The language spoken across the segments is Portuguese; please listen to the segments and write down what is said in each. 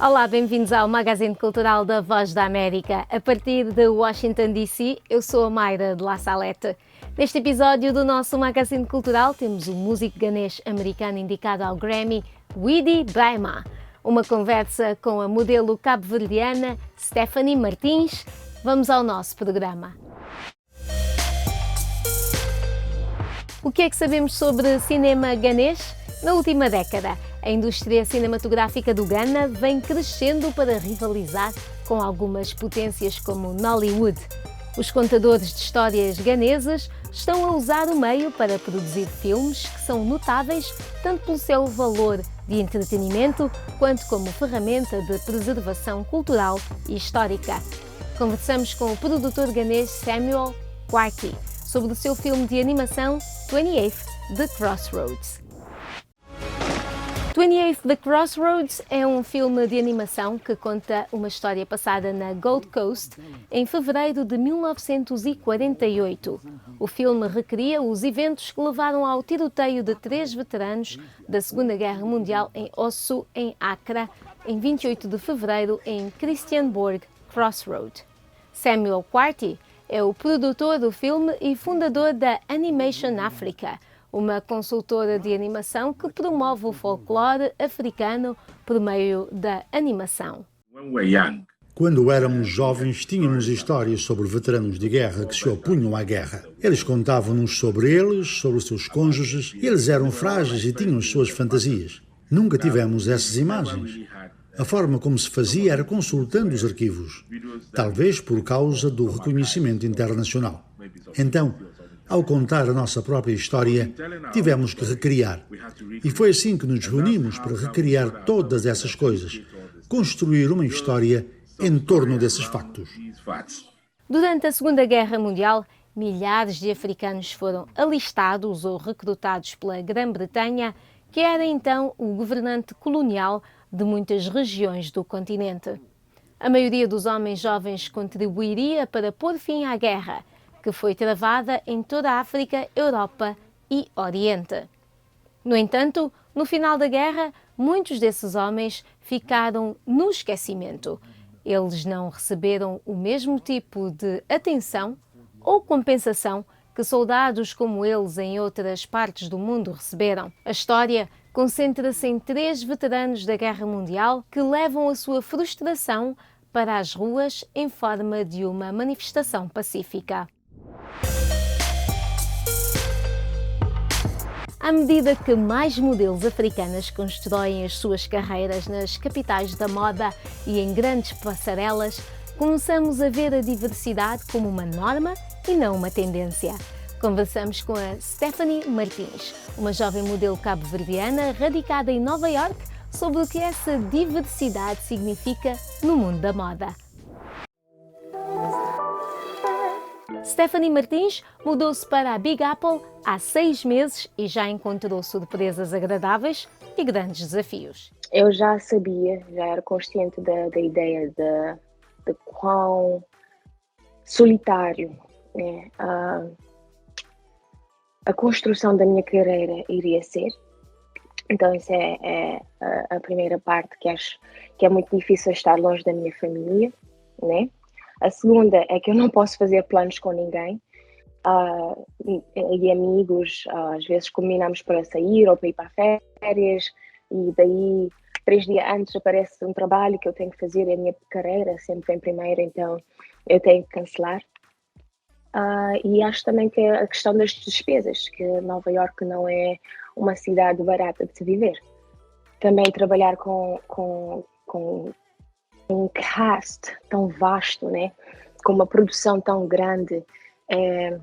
Olá, bem-vindos ao Magazine Cultural da Voz da América. A partir de Washington, D.C., eu sou a Mayra de La Salette. Neste episódio do nosso Magazine Cultural temos o músico ganês americano indicado ao Grammy, Weedy Bama. Uma conversa com a modelo cabo-verdiana Stephanie Martins. Vamos ao nosso programa. O que é que sabemos sobre cinema ganês? Na última década, a indústria cinematográfica do Ghana vem crescendo para rivalizar com algumas potências como Nollywood. Os contadores de histórias ganesas estão a usar o meio para produzir filmes que são notáveis tanto pelo seu valor de entretenimento quanto como ferramenta de preservação cultural e histórica. Conversamos com o produtor ganês Samuel Quartey sobre o seu filme de animação 28th The Crossroads. 28th The Crossroads é um filme de animação que conta uma história passada na Gold Coast em fevereiro de 1948. O filme recria os eventos que levaram ao tiroteio de 3 veteranos da Segunda Guerra Mundial em Osso, em Accra, em 28 de fevereiro, em Christiansborg Crossroad. Samuel Quartey é o produtor do filme e fundador da Animation Africa, uma consultora de animação que promove o folclore africano por meio da animação. Quando éramos jovens, tínhamos histórias sobre veteranos de guerra que se opunham à guerra. Eles contavam-nos sobre eles, sobre os seus cônjuges. Eles eram frágeis e tinham as suas fantasias. Nunca tivemos essas imagens. A forma como se fazia era consultando os arquivos, talvez por causa do reconhecimento internacional. Então, ao contar a nossa própria história, tivemos que recriar. E foi assim que nos reunimos para recriar todas essas coisas, construir uma história em torno desses factos. Durante a Segunda Guerra Mundial, milhares de africanos foram alistados ou recrutados pela Grã-Bretanha, que era então o governante colonial de muitas regiões do continente. A maioria dos homens jovens contribuiria para pôr fim à guerra, que foi travada em toda a África, Europa e Oriente. No entanto, no final da guerra, muitos desses homens ficaram no esquecimento. Eles não receberam o mesmo tipo de atenção ou compensação que soldados como eles em outras partes do mundo receberam. A história concentra-se em 3 veteranos da Guerra Mundial que levam a sua frustração para as ruas em forma de uma manifestação pacífica. À medida que mais modelos africanas constroem as suas carreiras nas capitais da moda e em grandes passarelas, começamos a ver a diversidade como uma norma e não uma tendência. Conversamos com a Stephanie Martins, uma jovem modelo cabo-verdiana radicada em Nova York, sobre o que essa diversidade significa no mundo da moda. Stephanie Martins mudou-se para a Big Apple há 6 meses e já encontrou surpresas agradáveis e grandes desafios. Eu já sabia, já era consciente da ideia de quão solitário, né, a construção da minha carreira iria ser. Então isso é a primeira parte que acho que é muito difícil estar longe da minha família, né? A segunda é que eu não posso fazer planos com ninguém e amigos, às vezes combinamos para sair ou para ir para férias e daí 3 dias antes aparece um trabalho que eu tenho que fazer e a minha carreira sempre vem primeiro, então eu tenho que cancelar. E acho também que a questão das despesas, que Nova Iorque não é uma cidade barata de se viver. Também trabalhar com um cast tão vasto, né? Com uma produção tão grande, é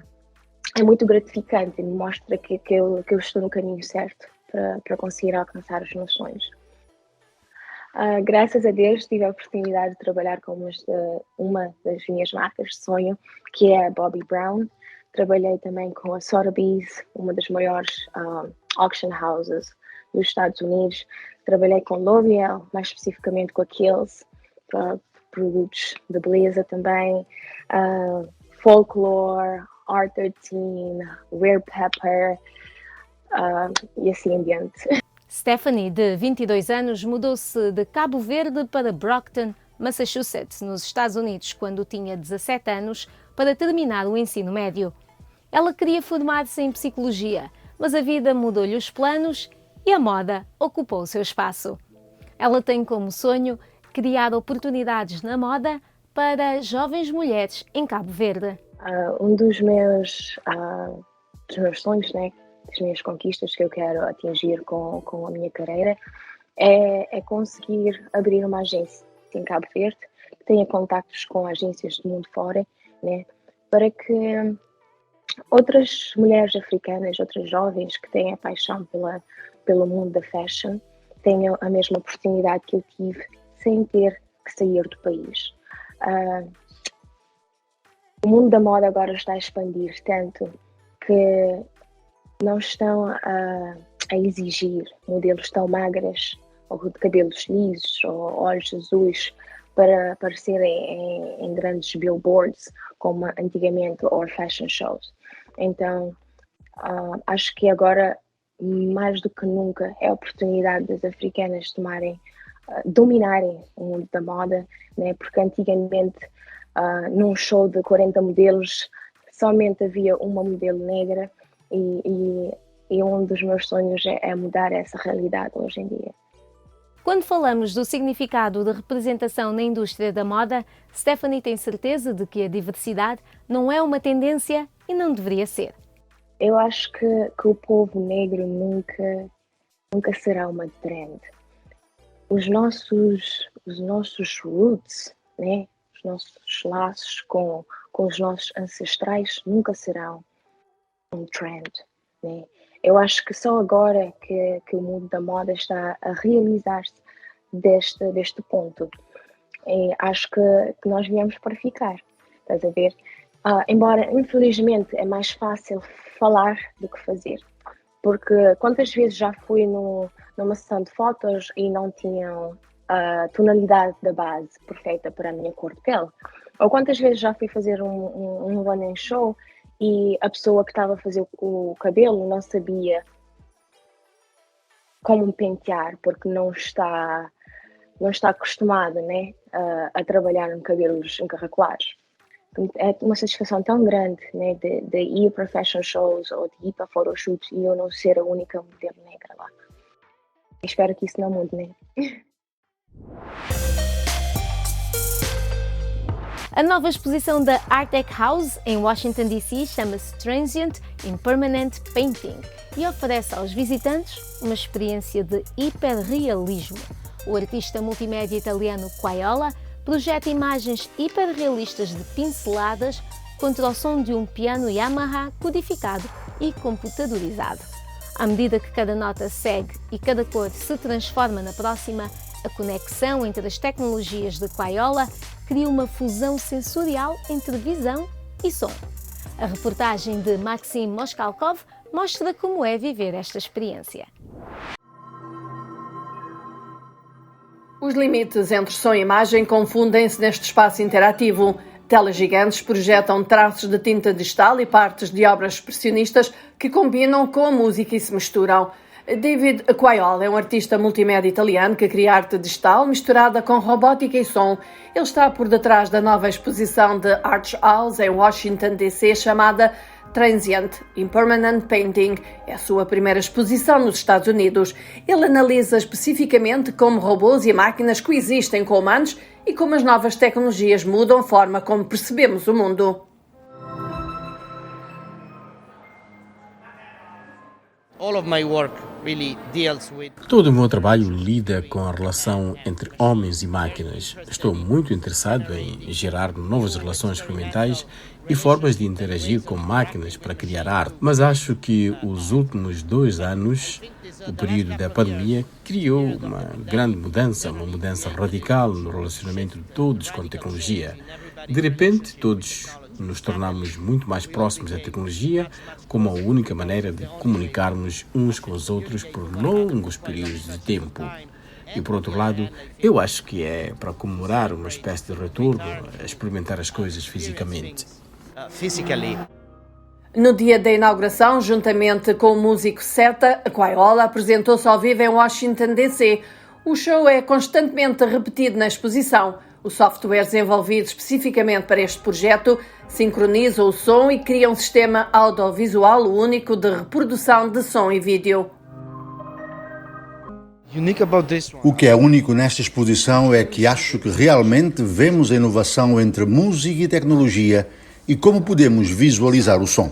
muito gratificante e me mostra que eu estou no caminho certo para conseguir alcançar os meus sonhos. Graças a Deus tive a oportunidade de trabalhar com uma das minhas marcas de sonho, que é a Bobbi Brown. Trabalhei também com a Sotheby's, uma das maiores auction houses dos Estados Unidos. Trabalhei com L'Oréal, mais especificamente com a Kiehl's, para produtos de beleza também. Folklore, R13, Rare Pepper e assim em diante. Stephanie, de 22 anos, mudou-se de Cabo Verde para Brockton, Massachusetts, nos Estados Unidos, quando tinha 17 anos, para terminar o ensino médio. Ela queria formar-se em psicologia, mas a vida mudou-lhe os planos e a moda ocupou o seu espaço. Ela tem como sonho criar oportunidades na moda para jovens mulheres em Cabo Verde. Um dos meus sonhos, né, das minhas conquistas que eu quero atingir com a minha carreira é conseguir abrir uma agência em Cabo Verde, que tenha contactos com agências do mundo fora, né, para que outras mulheres africanas, outras jovens que têm a paixão pelo mundo da fashion, tenham a mesma oportunidade que eu tive sem ter que sair do país. O mundo da moda agora está a expandir tanto que não estão a exigir modelos tão magras ou de cabelos lisos ou olhos azuis para aparecerem em grandes billboards como antigamente ou fashion shows. Então, acho que agora, mais do que nunca, é a oportunidade das africanas dominarem o mundo da moda, né? Porque antigamente, num show de 40 modelos, somente havia uma modelo negra e um dos meus sonhos é mudar essa realidade hoje em dia. Quando falamos do significado de representação na indústria da moda, Stephanie tem certeza de que a diversidade não é uma tendência e não deveria ser. Eu acho que o povo negro nunca será uma trend. Os nossos roots, né? Os nossos laços com os nossos ancestrais nunca serão um trend, né? Eu acho que só agora que o mundo da moda está a realizar-se deste ponto. E acho que nós viemos para ficar, estás a ver? Embora, infelizmente, é mais fácil falar do que fazer. Porque quantas vezes já fui numa sessão de fotos e não tinham a tonalidade da base perfeita para a minha cor de pele? Ou quantas vezes já fui fazer um running show e a pessoa que estava a fazer o cabelo não sabia como pentear, porque não está acostumada, né, a trabalhar em cabelos encaracolados. É uma satisfação tão grande, né, de ir para fashion shows ou de ir para photoshoots e eu não ser a única modelo negra lá. Espero que isso não mude, né? A nova exposição da Art Deco House, em Washington, D.C., chama-se Transient Impermanent Painting e oferece aos visitantes uma experiência de hiperrealismo. O artista multimédia italiano Quaiola projeta imagens hiperrealistas de pinceladas contra o som de um piano Yamaha codificado e computadorizado. À medida que cada nota segue e cada cor se transforma na próxima, a conexão entre as tecnologias de Quaiola cria uma fusão sensorial entre visão e som. A reportagem de Maxim Moskalkov mostra como é viver esta experiência. Os limites entre som e imagem confundem-se neste espaço interativo. Telas gigantes projetam traços de tinta digital e partes de obras expressionistas que combinam com a música e se misturam. David Quaiola é um artista multimédia italiano que cria arte digital misturada com robótica e som. Ele está por detrás da nova exposição de Art House em Washington, D.C., chamada Transient Impermanent Painting. É a sua primeira exposição nos Estados Unidos. Ele analisa especificamente como robôs e máquinas coexistem com humanos e como as novas tecnologias mudam a forma como percebemos o mundo. Todo o meu trabalho lida com a relação entre homens e máquinas. Estou muito interessado em gerar novas relações experimentais e formas de interagir com máquinas para criar arte. Mas acho que os últimos 2 anos, o período da pandemia, criou uma grande mudança, uma mudança radical no relacionamento de todos com a tecnologia. De repente, todos nos tornamos muito mais próximos da tecnologia como a única maneira de comunicarmos uns com os outros por longos períodos de tempo. E, por outro lado, eu acho que é para comemorar uma espécie de retorno a experimentar as coisas fisicamente. No dia da inauguração, juntamente com o músico Seta, Quaiola apresentou-se ao vivo em Washington, D.C. O show é constantemente repetido na exposição. O software desenvolvido especificamente para este projeto sincroniza o som e cria um sistema audiovisual único de reprodução de som e vídeo. O que é único nesta exposição é que acho que realmente vemos a inovação entre música e tecnologia e como podemos visualizar o som.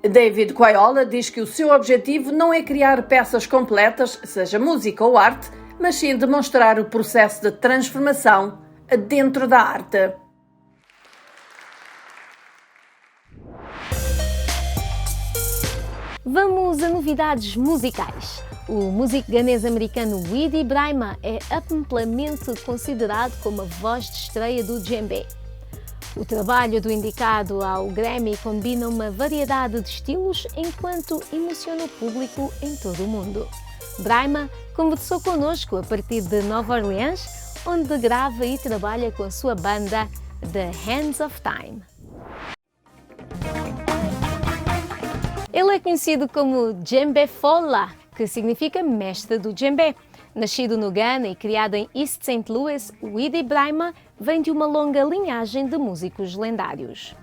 David Quaiola diz que o seu objetivo não é criar peças completas, seja música ou arte, mas sim demonstrar o processo de transformação dentro da arte. Vamos a novidades musicais. O músico ganês-americano Weedy Braima é amplamente considerado como a voz de estreia do djembe. O trabalho do indicado ao Grammy combina uma variedade de estilos enquanto emociona o público em todo o mundo. Braima conversou connosco a partir de Nova Orleans, onde grava e trabalha com a sua banda The Hands of Time. Ele é conhecido como Djembe Fola, que significa mestre do djembe. Nascido no Ghana e criado em East St. Louis, Weedy Braima vem de uma longa linhagem de músicos lendários.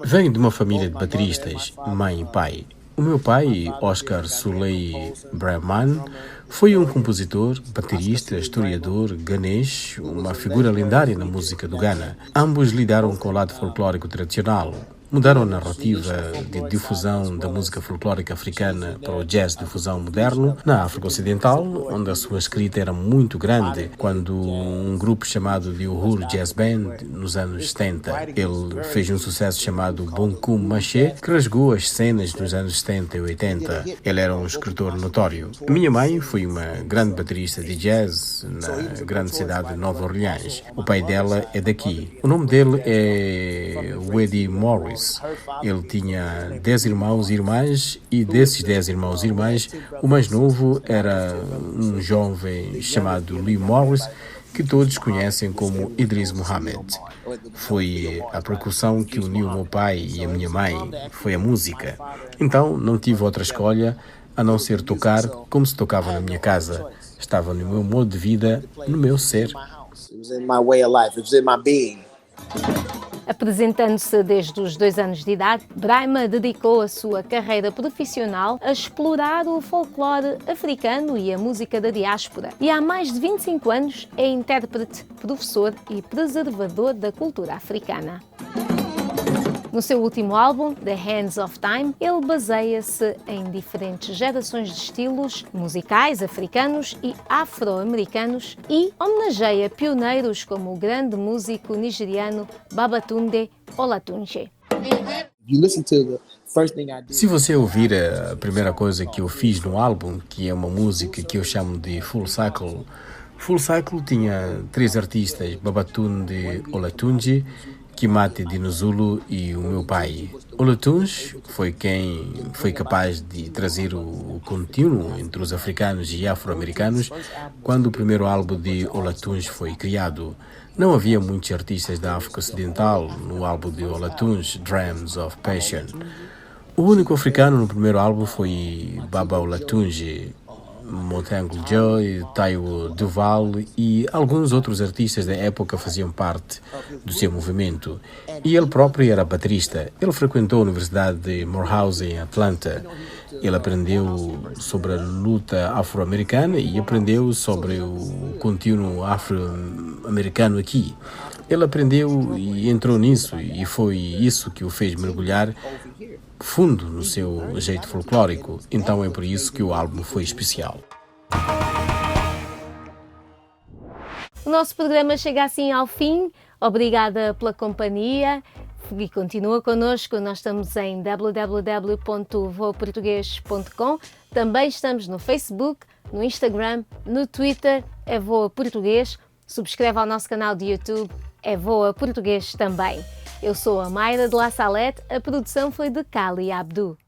Venho de uma família de bateristas, mãe e pai. O meu pai, Oscar Suley Brahman, foi um compositor, baterista, historiador, ganês, uma figura lendária na música do Ghana. Ambos lidaram com o lado folclórico tradicional. Mudaram a narrativa de difusão da música folclórica africana para o jazz de difusão moderno na África Ocidental, onde a sua escrita era muito grande, quando um grupo chamado de Uhuru Jazz Band, nos anos 70, ele fez um sucesso chamado Bonkum Maché, que rasgou as cenas nos anos 70 e 80. Ele era um escritor notório. A minha mãe foi uma grande baterista de jazz na grande cidade de Nova Orleans. O pai dela é daqui. O nome dele é Weedy Morris. Ele tinha 10 irmãos e irmãs, e desses 10 irmãos e irmãs, o mais novo era um jovem chamado Lee Morris, que todos conhecem como Idris Muhammad. Foi a percussão que uniu o meu pai e a minha mãe, foi a música. Então não tive outra escolha a não ser tocar como se tocava na minha casa. Estava no meu modo de vida, no meu ser. Apresentando-se desde os 2 anos de idade, Braima dedicou a sua carreira profissional a explorar o folclore africano e a música da diáspora. E há mais de 25 anos é intérprete, professor e preservador da cultura africana. No seu último álbum, The Hands of Time, ele baseia-se em diferentes gerações de estilos musicais africanos e afro-americanos e homenageia pioneiros como o grande músico nigeriano Babatunde Olatunji. Se você ouvir a primeira coisa que eu fiz no álbum, que é uma música que eu chamo de Full Cycle tinha 3 artistas, Babatunde Olatunji, Kimati Dinuzulu e o meu pai. Olatunji foi quem foi capaz de trazer o contínuo entre os africanos e afro-americanos quando o primeiro álbum de Olatunji foi criado. Não havia muitos artistas da África Ocidental no álbum de Olatunji, Drums of Passion. O único africano no primeiro álbum foi Baba Olatunji, Motango Joy, Taiwo Duval e alguns outros artistas da época faziam parte do seu movimento. E ele próprio era baterista. Ele frequentou a Universidade de Morehouse em Atlanta. Ele aprendeu sobre a luta afro-americana e aprendeu sobre o contínuo afro-americano aqui. Ele aprendeu e entrou nisso, e foi isso que o fez mergulhar fundo no seu jeito folclórico. Então é por isso que o álbum foi especial. O nosso programa chega assim ao fim. Obrigada pela companhia e continua connosco. Nós estamos em www.voaportugues.com. Também estamos no Facebook, no Instagram, no Twitter, é Voa Português. Subscreve ao nosso canal de YouTube, é Voa Português também. Eu sou a Mayra de La Salette, a produção foi de Kali Abdu.